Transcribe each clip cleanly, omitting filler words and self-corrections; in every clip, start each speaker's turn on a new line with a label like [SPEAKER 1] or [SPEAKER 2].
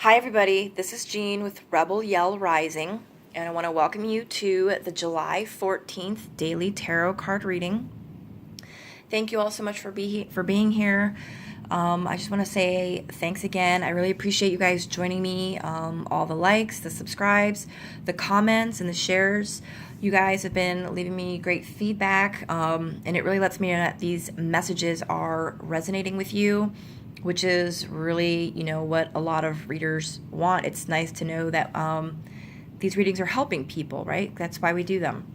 [SPEAKER 1] Hi, everybody. This is Jean with Rebel Yell Rising, and I want to welcome you to the July 14th Daily Tarot Card Reading. Thank you all so much for being here. I just want to say thanks again. I really appreciate you guys joining me. All the likes, the subscribes, the comments, and the shares. You guys have been leaving me great feedback, and it really lets me know that these messages are resonating with you, which is really, what a lot of readers want. It's nice to know that these readings are helping people, right? That's why we do them.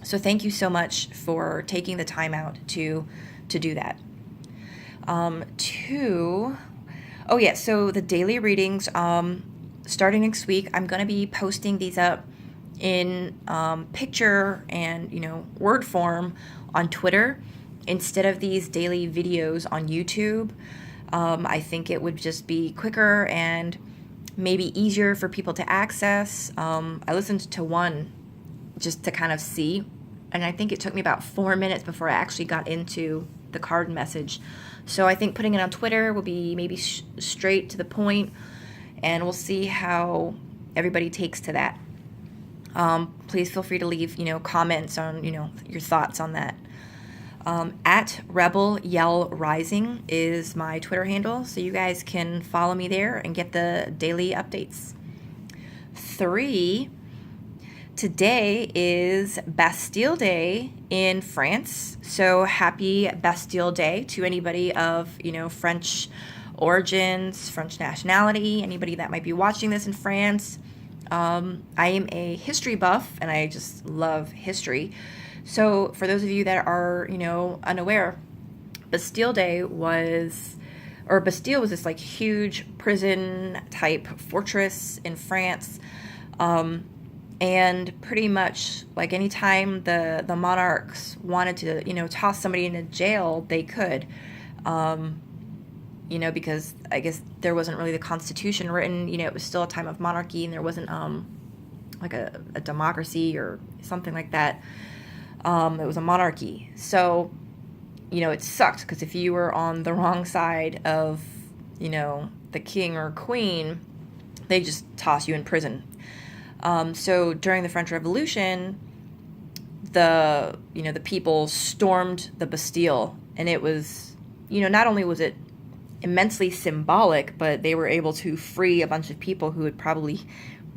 [SPEAKER 1] So thank you so much for taking the time out to do that. So the daily readings, starting next week, I'm going to be posting these up in picture and, word form on Twitter instead of these daily videos on YouTube. I think it would just be quicker and maybe easier for people to access. I listened to one just to kind of see, and I think it took me about 4 minutes before I actually got into the card message. So I think putting it on Twitter will be maybe straight to the point, and we'll see how everybody takes to that. Please feel free to leave, comments on, your thoughts on that. At Rebel Yell Rising is my Twitter handle, so you guys can follow me there and get the daily updates. 3, today is Bastille Day in France, so happy Bastille Day to anybody of, French origins, French nationality, anybody that might be watching this in France. I am a history buff, and I just love history. So for those of you that are, unaware, Bastille was this like huge prison type fortress in France. And pretty much like anytime the monarchs wanted to, toss somebody into jail, they could, because I guess there wasn't really the Constitution written, it was still a time of monarchy, and there wasn't, like a democracy or something like that. It was a monarchy. So, it sucked because if you were on the wrong side of, the king or queen, they just toss you in prison. So during the French Revolution, the people stormed the Bastille, and it was, not only was it immensely symbolic, but they were able to free a bunch of people who had probably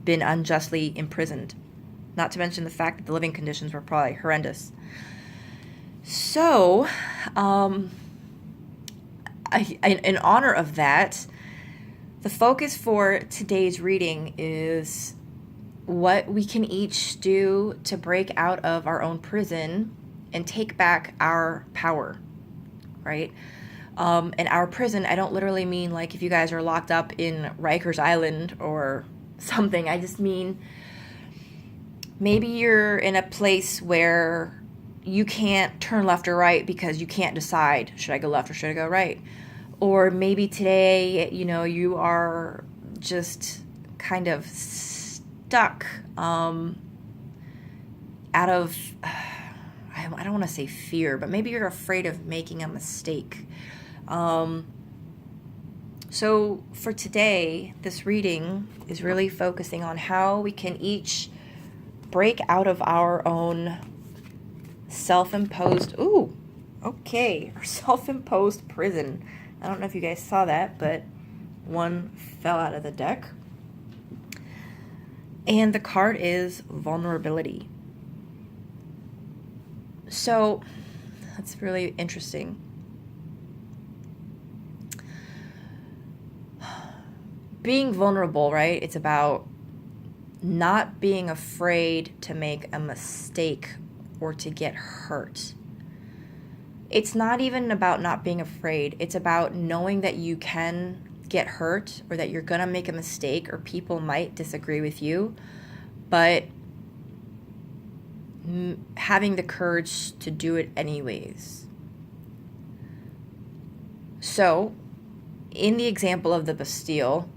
[SPEAKER 1] been unjustly imprisoned. Not to mention the fact that the living conditions were probably horrendous. So, in honor of that, the focus for today's reading is what we can each do to break out of our own prison and take back our power, right? And our prison, I don't literally mean like if you guys are locked up in Rikers Island or something. I just mean maybe you're in a place where you can't turn left or right because you can't decide, should I go left or should I go right? Or maybe today, you are just kind of stuck out of, I don't want to say fear, but maybe you're afraid of making a mistake. So for today, this reading is really focusing on how we can each break out of our own self-imposed prison. I don't know if you guys saw that, but one fell out of the deck. And the card is vulnerability. So that's really interesting. Being vulnerable, right? It's about not being afraid to make a mistake or to get hurt. It's not even about not being afraid. It's about knowing that you can get hurt or that you're going to make a mistake or people might disagree with you, but having the courage to do it anyways. So, in the example of the Bastille,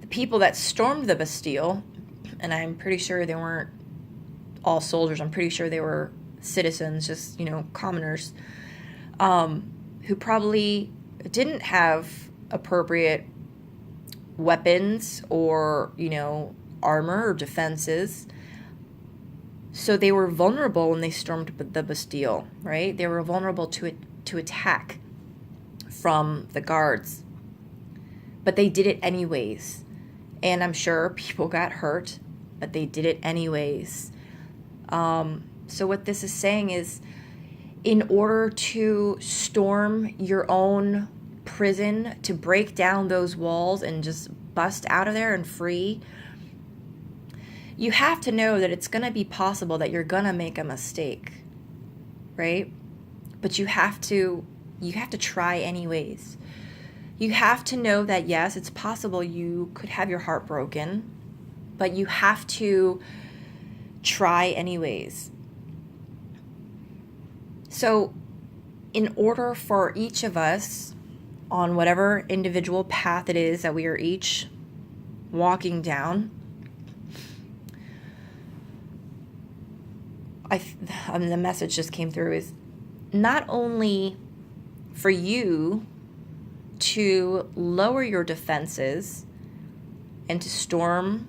[SPEAKER 1] the people that stormed the Bastille, and I'm pretty sure they weren't all soldiers, I'm pretty sure they were citizens, just, commoners, who probably didn't have appropriate weapons or, armor or defenses. So they were vulnerable when they stormed the Bastille, right? They were vulnerable to attack from the guards. But they did it anyways. And I'm sure people got hurt, but they did it anyways. So what this is saying is, in order to storm your own prison, to break down those walls and just bust out of there and free, you have to know that it's going to be possible that you're going to make a mistake, right? But you have to try anyways. You have to know that, yes, it's possible you could have your heart broken, but you have to try anyways. So in order for each of us, on whatever individual path it is that we are each walking down, the message just came through, is not only for you to lower your defenses and to storm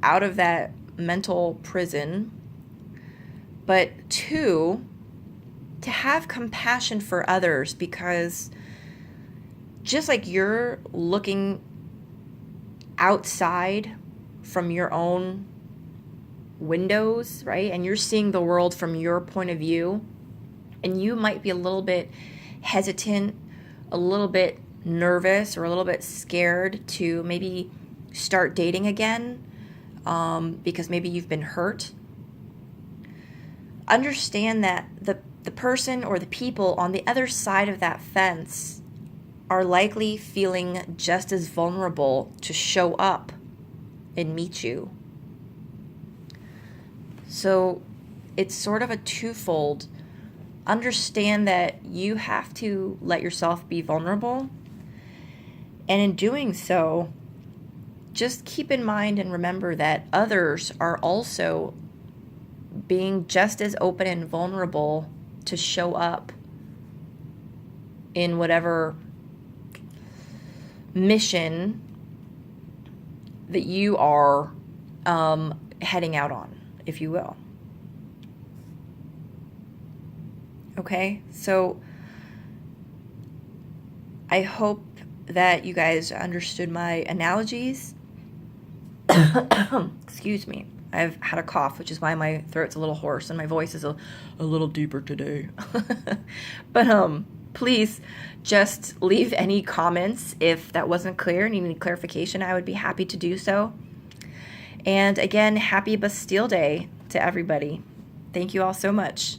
[SPEAKER 1] out of that mental prison, but two, to have compassion for others, because just like you're looking outside from your own windows, right? And you're seeing the world from your point of view, and you might be a little bit hesitant, a little bit nervous, or a little bit scared to maybe start dating again, because maybe you've been hurt. Understand that the person or the people on the other side of that fence are likely feeling just as vulnerable to show up and meet you. So it's sort of a twofold. Understand that you have to let yourself be vulnerable. And in doing so, just keep in mind and remember that others are also being just as open and vulnerable to show up in whatever mission that you are heading out on, if you will. Okay, so I hope that you guys understood my analogies. Excuse me. I've had a cough, which is why my throat's a little hoarse and my voice is a little deeper today. But please just leave any comments if that wasn't clear and you need clarification. I would be happy to do so. And again, happy Bastille Day to everybody. Thank you all so much.